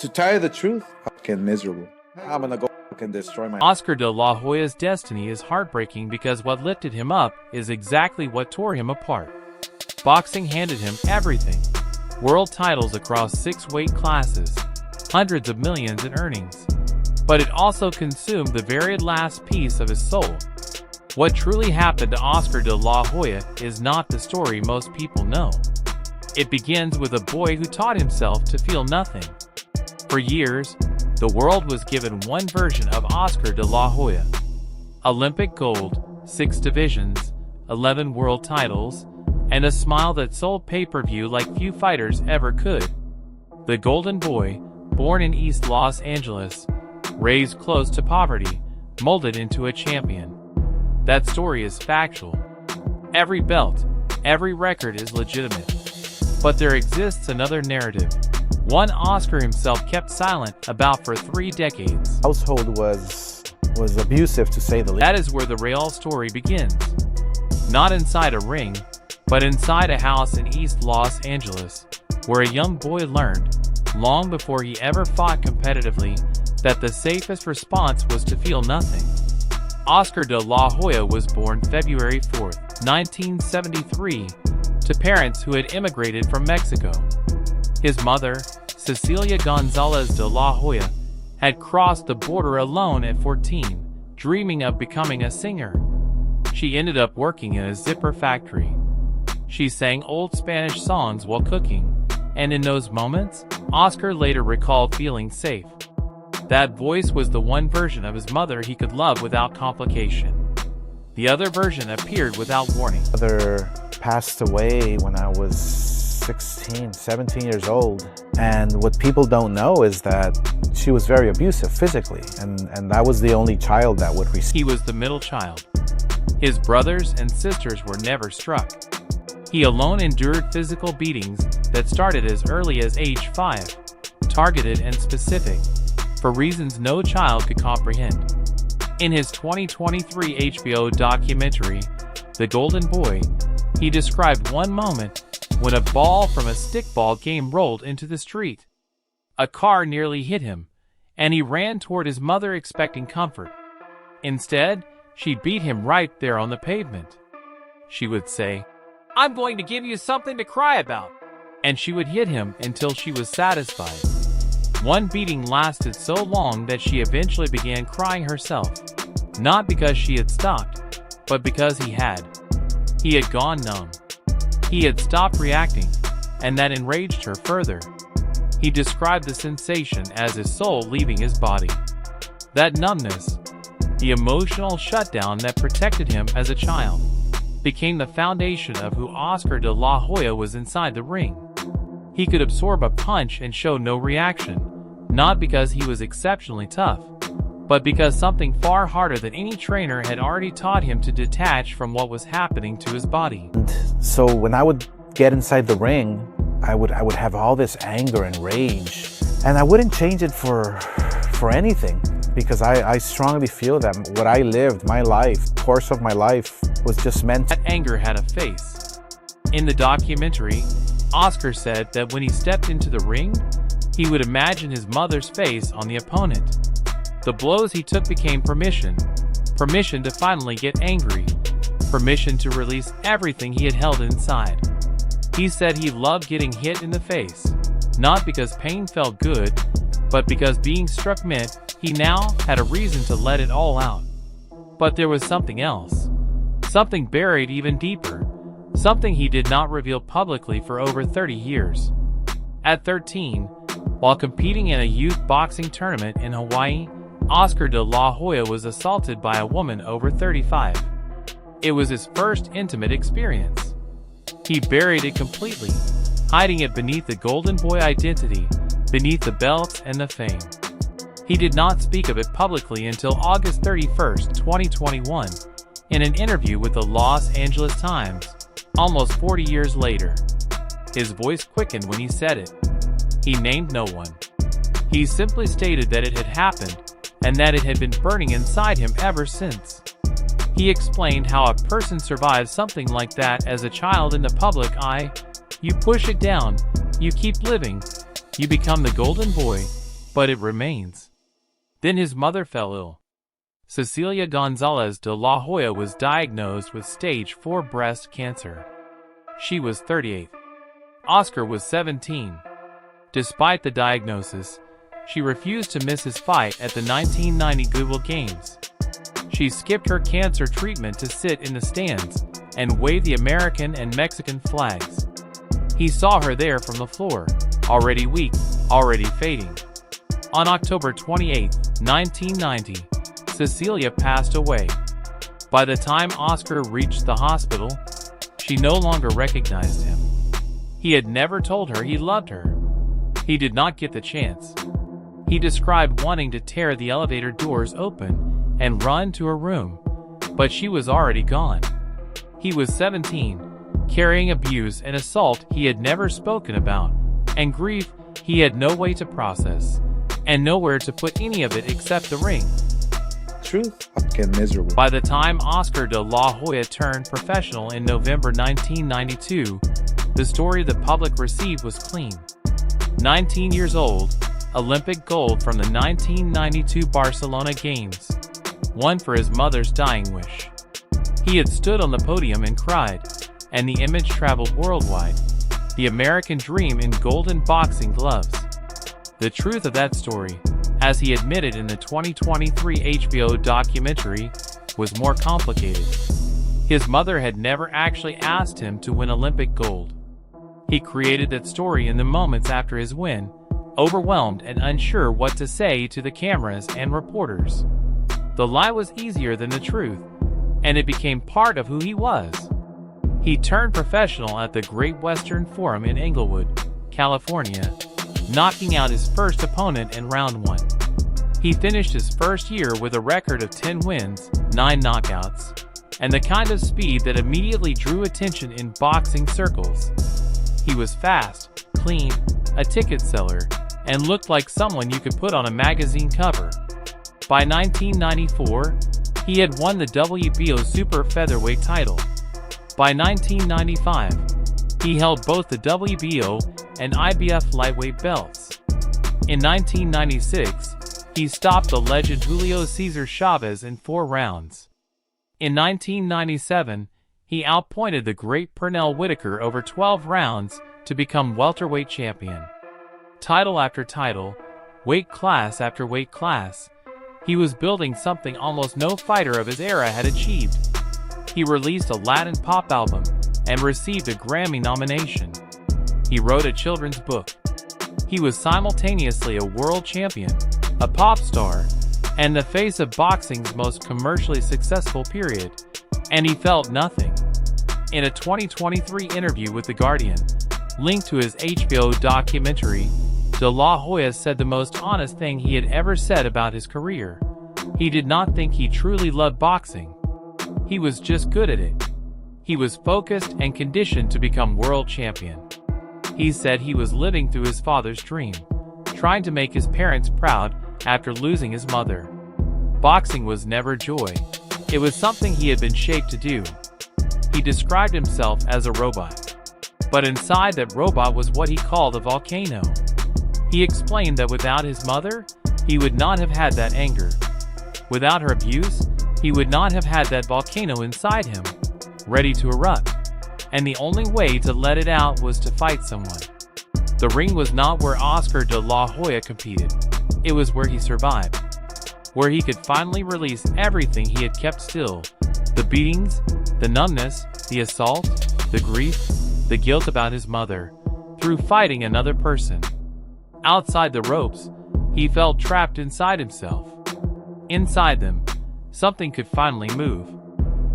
To tell you the truth, fucking miserable. I'm gonna go fucking destroy my... Oscar De La Hoya's destiny is heartbreaking because what lifted him up is exactly what tore him apart. Boxing handed him everything. World titles across 6 weight classes, hundreds of millions in earnings. But it also consumed the very last piece of his soul. What truly happened to Oscar De La Hoya is not the story most people know. It begins with a boy who taught himself to feel nothing. For years, the world was given one version of Oscar De La Hoya. Olympic gold, 6 divisions, 11 world titles, and a smile that sold pay-per-view like few fighters ever could. The Golden Boy, born in East Los Angeles, raised close to poverty, molded into a champion. That story is factual. Every belt, every record is legitimate. But there exists another narrative, one Oscar himself kept silent about for 3 decades. Household was abusive, to say the least. That is where the real story begins. Not inside a ring, but inside a house in East Los Angeles, where a young boy learned, long before he ever fought competitively, that the safest response was to feel nothing. Oscar De La Hoya was born February 4, 1973, to parents who had immigrated from Mexico. His mother, Cecilia Gonzalez De La Hoya, had crossed the border alone at 14, dreaming of becoming a singer. She ended up working in a zipper factory. She sang old Spanish songs while cooking, and in those moments, Oscar later recalled feeling safe. That voice was the one version of his mother he could love without complication. The other version appeared without warning. Mother passed away when I was 16, 17 years old. And what people don't know is that she was very abusive physically, and I was the only child that would receive. He was the middle child. His brothers and sisters were never struck. He alone endured physical beatings that started as early as age 5, targeted and specific, for reasons no child could comprehend. In his 2023 HBO documentary, The Golden Boy, he described one moment when a ball from a stickball game rolled into the street. A car nearly hit him, and he ran toward his mother expecting comfort. Instead, she beat him right there on the pavement. She would say, "I'm going to give you something to cry about," and she would hit him until she was satisfied. One beating lasted so long that she eventually began crying herself, not because she had stopped, but because he had. He had gone numb. He had stopped reacting, and that enraged her further. He described the sensation as his soul leaving his body. That numbness, the emotional shutdown that protected him as a child, became the foundation of who Oscar De La Hoya was inside the ring. He could absorb a punch and show no reaction, not because he was exceptionally tough, but because something far harder than any trainer had already taught him to detach from what was happening to his body. And so when I would get inside the ring, I would have all this anger and rage, and I wouldn't change it for anything, because I strongly feel that what I lived, my life, course of my life, was just meant to... That anger had a face. In the documentary, Oscar said that when he stepped into the ring, he would imagine his mother's face on the opponent. The blows he took became permission to finally get angry, permission to release everything he had held inside. He said he loved getting hit in the face, not because pain felt good, but because being struck meant he now had a reason to let it all out. But there was something else, something buried even deeper, something he did not reveal publicly for over 30 years. At 13, while competing in a youth boxing tournament in Hawaii, Oscar De La Hoya was assaulted by a woman over 35. It was his first intimate experience. He buried it completely, hiding it beneath the Golden Boy identity, beneath the belts and the fame. He did not speak of it publicly until August 31, 2021, in an interview with the Los Angeles Times, almost 40 years later. His voice quickened when he said it. He named no one. He simply stated that it had happened, and that it had been burning inside him ever since. He explained how a person survives something like that as a child in the public eye. You push it down, you keep living, you become the Golden Boy, but it remains. Then his mother fell ill. Cecilia Gonzalez de La Hoya was diagnosed with stage 4 breast cancer. She was 38. Oscar was 17. Despite the diagnosis, she refused to miss his fight at the 1990 Goodwill Games. She skipped her cancer treatment to sit in the stands and wave the American and Mexican flags. He saw her there from the floor, already weak, already fading. On October 28, 1990, Cecilia passed away. By the time Oscar reached the hospital, she no longer recognized him. He had never told her he loved her. He did not get the chance. He described wanting to tear the elevator doors open and run to her room, but she was already gone. He was 17, carrying abuse and assault he had never spoken about, and grief he had no way to process, and nowhere to put any of it except the ring. Truth, fucking miserable. By the time Oscar De La Hoya turned professional in November 1992, the story the public received was clean. 19 years old, Olympic gold from the 1992 Barcelona Games, one for his mother's dying wish. He had stood on the podium and cried, and the image traveled worldwide. The American dream in golden boxing gloves. The truth of that story, as he admitted in the 2023 HBO documentary, was more complicated. His mother had never actually asked him to win Olympic gold. He created that story in the moments after his win, overwhelmed and unsure what to say to the cameras and reporters. The lie was easier than the truth, and it became part of who he was. He turned professional at the Great Western Forum in Inglewood, California, knocking out his first opponent in round 1. He finished his first year with a record of 10 wins, 9 knockouts, and the kind of speed that immediately drew attention in boxing circles. He was fast, clean, a ticket seller, and looked like someone you could put on a magazine cover. By 1994, he had won the WBO super featherweight title. By 1995, he held both the WBO and IBF lightweight belts. In 1996, he stopped the legend Julio Cesar Chavez in 4 rounds. In 1997, he outpointed the great Pernell Whitaker over 12 rounds to become welterweight champion. Title after title, weight class after weight class, he was building something almost no fighter of his era had achieved. He released a Latin pop album and received a Grammy nomination. He wrote a children's book. He was simultaneously a world champion, a pop star, and the face of boxing's most commercially successful period, and he felt nothing. In a 2023 interview with The Guardian, linked to his HBO documentary, De La Hoya said the most honest thing he had ever said about his career. He did not think he truly loved boxing. He was just good at it. He was focused and conditioned to become world champion. He said he was living through his father's dream, trying to make his parents proud after losing his mother. Boxing was never joy. It was something he had been shaped to do. He described himself as a robot. But inside that robot was what he called a volcano. He explained that without his mother, he would not have had that anger. Without her abuse, he would not have had that volcano inside him, ready to erupt. And the only way to let it out was to fight someone. The ring was not where Oscar De La Hoya competed. It was where he survived. Where he could finally release everything he had kept still. The beatings, the numbness, the assault, the grief, the guilt about his mother, through fighting another person. Outside the ropes, he felt trapped inside himself. Inside them, something could finally move.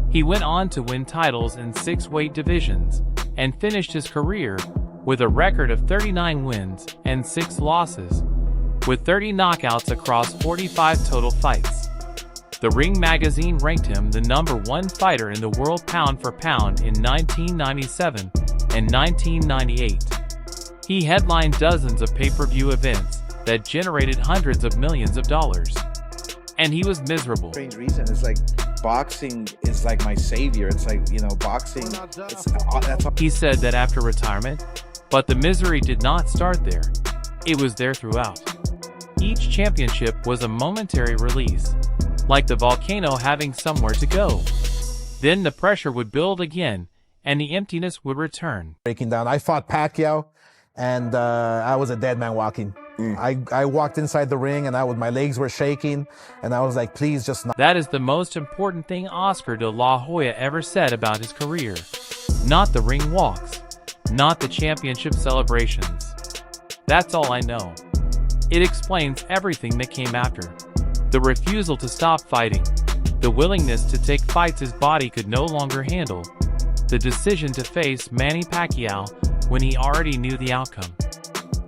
He went on to win titles in 6 weight divisions, and finished his career with a record of 39 wins and 6 losses, with 30 knockouts across 45 total fights. The Ring magazine ranked him the #1 fighter in the world pound for pound in 1997 and 1998. He headlined dozens of pay-per-view events that generated hundreds of millions of dollars. And he was miserable. Strange reason. It's like boxing is like my savior. It's like, boxing. That's all. He said that after retirement, but the misery did not start there. It was there throughout. Each championship was a momentary release, like the volcano having somewhere to go. Then the pressure would build again, and the emptiness would return. Breaking down. I fought Pacquiao, and I was a dead man walking. I walked inside the ring, and my legs were shaking, and I was like, please just not. That is the most important thing Oscar De La Hoya ever said about his career. Not the ring walks, not the championship celebrations. That's all I know. It explains everything that came after. The refusal to stop fighting, the willingness to take fights his body could no longer handle, the decision to face Manny Pacquiao when he already knew the outcome.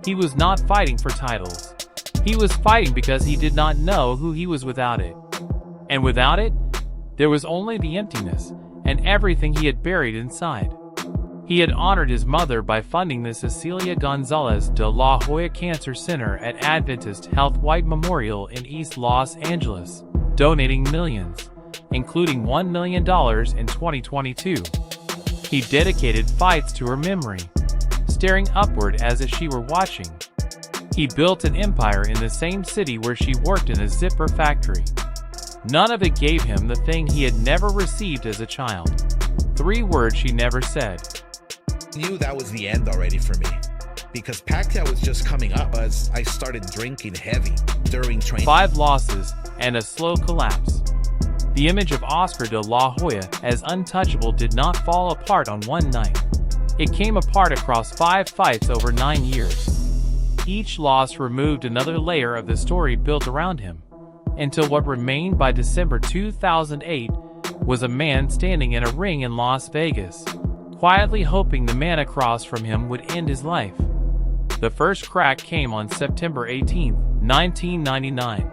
He was not fighting for titles. He was fighting because he did not know who he was without it. And without it, there was only the emptiness and everything he had buried inside. He had honored his mother by funding the Cecilia Gonzalez de la Hoya Cancer Center at Adventist Health White Memorial in East Los Angeles, donating millions, including $1 million in 2022. He dedicated fights to her memory, staring upward as if she were watching. He built an empire in the same city where she worked in a zipper factory. None of it gave him the thing he had never received as a child. 3 words she never said. I knew that was the end already for me, because Pacquiao was just coming up as I started drinking heavy during training. 5 losses and a slow collapse. The image of Oscar De La Hoya as untouchable did not fall apart on one night. It came apart across 5 fights over 9 years. Each loss removed another layer of the story built around him, until what remained by December 2008 was a man standing in a ring in Las Vegas, quietly hoping the man across from him would end his life. The first crack came on September 18, 1999.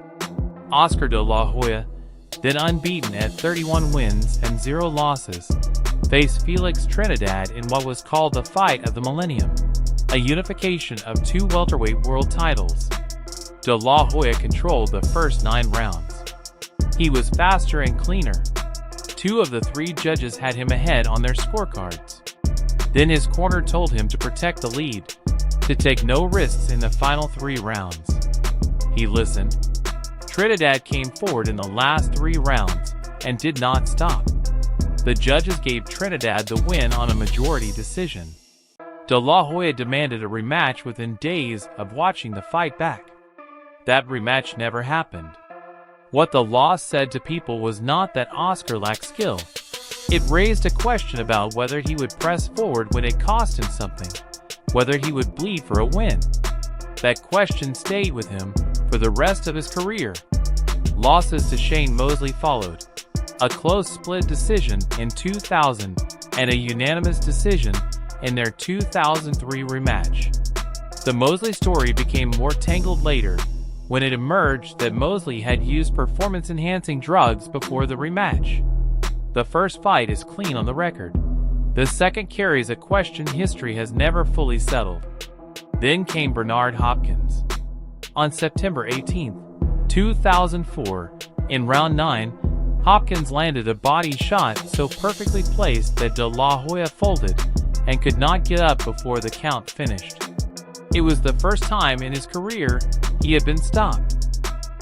Oscar De La Hoya, then unbeaten at 31 wins and 0 losses, faced Felix Trinidad in what was called the fight of the millennium, a unification of 2 welterweight world titles. De La Hoya controlled the first 9 rounds. He was faster and cleaner. 2 of the 3 judges had him ahead on their scorecards. Then his corner told him to protect the lead, to take no risks in the final 3 rounds. He listened. Trinidad came forward in the last 3 rounds and did not stop. The judges gave Trinidad the win on a majority decision. De La Hoya demanded a rematch within days of watching the fight back. That rematch never happened. What the law said to people was not that Oscar lacked skill. It raised a question about whether he would press forward when it cost him something, whether he would bleed for a win. That question stayed with him for the rest of his career. Losses to Shane Mosley followed. A close split decision in 2000 and a unanimous decision in their 2003 rematch. The Mosley story became more tangled later when it emerged that Mosley had used performance-enhancing drugs before the rematch. The first fight is clean on the record. The second carries a question history has never fully settled. Then came Bernard Hopkins. On September 18, 2004, in round 9, Hopkins landed a body shot so perfectly placed that De La Hoya folded and could not get up before the count finished. It was the first time in his career he had been stopped.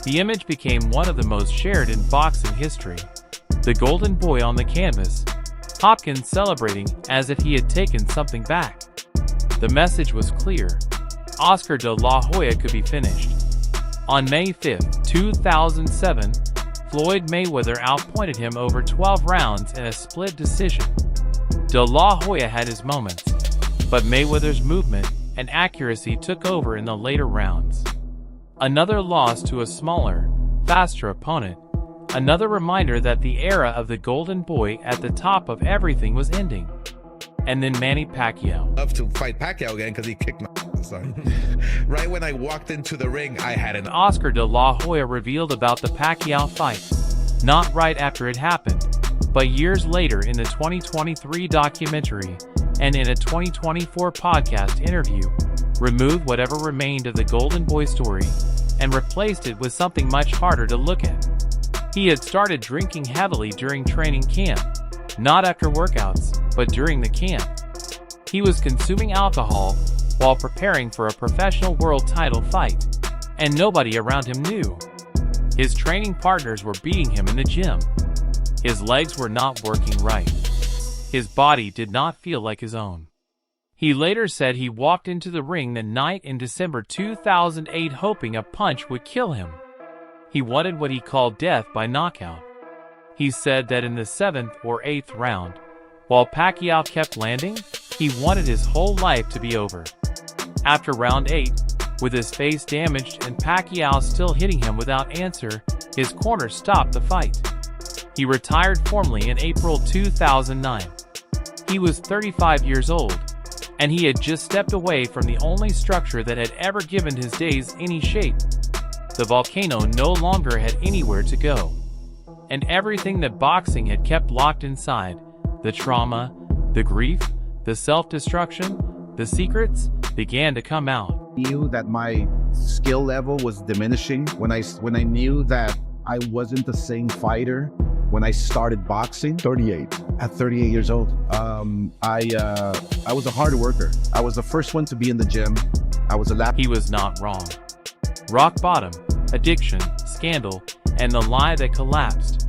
The image became one of the most shared in boxing history. The golden boy on the canvas, Hopkins celebrating as if he had taken something back. The message was clear. Oscar De La Hoya could be finished. On May 5, 2007, Floyd Mayweather outpointed him over 12 rounds in a split decision. De La Hoya had his moments, but Mayweather's movement and accuracy took over in the later rounds. Another loss to a smaller, faster opponent, another reminder that the era of the golden boy at the top of everything was ending. And then Manny Pacquiao. Love to fight Pacquiao again because he kicked my sorry. Right when I walked into the ring, I had an Oscar De La Hoya revealed about the Pacquiao fight, not right after it happened, but years later in the 2023 documentary and in a 2024 podcast interview, removed whatever remained of the golden boy story and replaced it with something much harder to look at. He had started drinking heavily during training camp, not after workouts, but during the camp. He was consuming alcohol while preparing for a professional world title fight. and nobody around him knew. His training partners were beating him in the gym. His legs were not working right. His body did not feel like his own. He later said he walked into the ring that night in December 2008 hoping a punch would kill him. He wanted what he called death by knockout. He said that in the 7th or 8th round, while Pacquiao kept landing, he wanted his whole life to be over. After round 8, with his face damaged and Pacquiao still hitting him without answer, his corner stopped the fight. He retired formally in April 2009. He was 35 years old, and he had just stepped away from the only structure that had ever given his days any shape. The volcano no longer had anywhere to go, and everything that boxing had kept locked inside, the trauma, the grief, the self-destruction, the secrets, began to come out. Knew that my skill level was diminishing when I knew that I wasn't the same fighter when I started boxing. 38. At 38 years old. I was a hard worker. I was the first one to be in the gym. I was a He was not wrong. Rock bottom, addiction, scandal, and the lie that collapsed.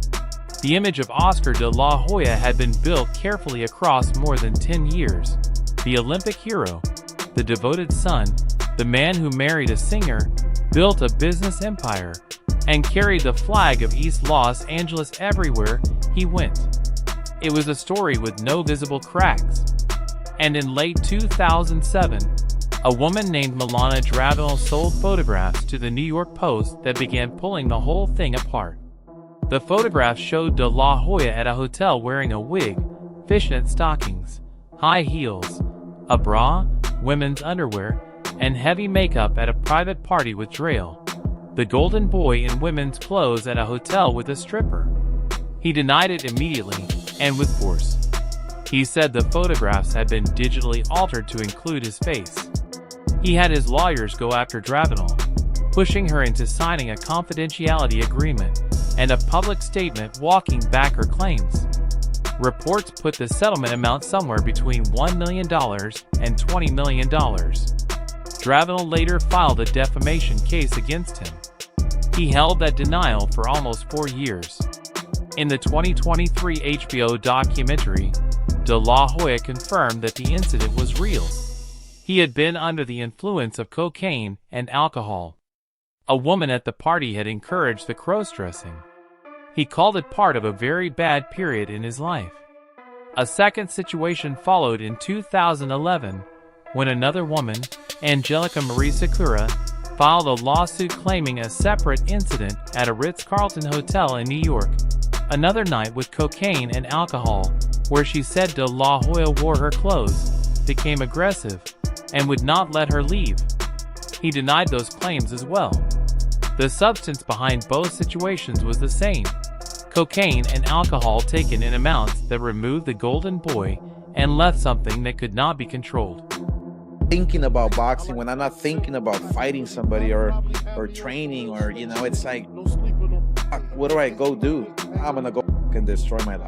The image of Oscar De La Hoya had been built carefully across more than 10 years. The Olympic hero, the devoted son, the man who married a singer, built a business empire, and carried the flag of East Los Angeles everywhere he went. It was a story with no visible cracks. And in late 2007, a woman named Milana Dravel sold photographs to the New York Post that began pulling the whole thing apart. The photographs showed De La Hoya at a hotel wearing a wig, fishnet stockings, high heels, a bra, women's underwear, and heavy makeup at a private party with Drail, the golden boy in women's clothes at a hotel with a stripper. He denied it immediately and with force. He said the photographs had been digitally altered to include his face. He had his lawyers go after Dravenel, pushing her into signing a confidentiality agreement and a public statement walking back her claims. Reports put the settlement amount somewhere between $1 million and $20 million. Dravenel later filed a defamation case against him. He held that denial for almost 4 years. In the 2023 HBO documentary, De La Hoya confirmed that the incident was real. He had been under the influence of cocaine and alcohol. A woman at the party had encouraged the cross-dressing. He called it part of a very bad period in his life. A second situation followed in 2011, when another woman, Angelica Marie Sakura, filed a lawsuit claiming a separate incident at a Ritz-Carlton hotel in New York, another night with cocaine and alcohol, where she said De La Hoya wore her clothes, became aggressive, and would not let her leave. He denied those claims as well. The substance behind both situations was the same: cocaine and alcohol taken in amounts that removed the golden boy and left something that could not be controlled. Thinking about boxing when I'm not thinking about fighting somebody or training, or it's like, what do I go do? I'm gonna go and destroy my life.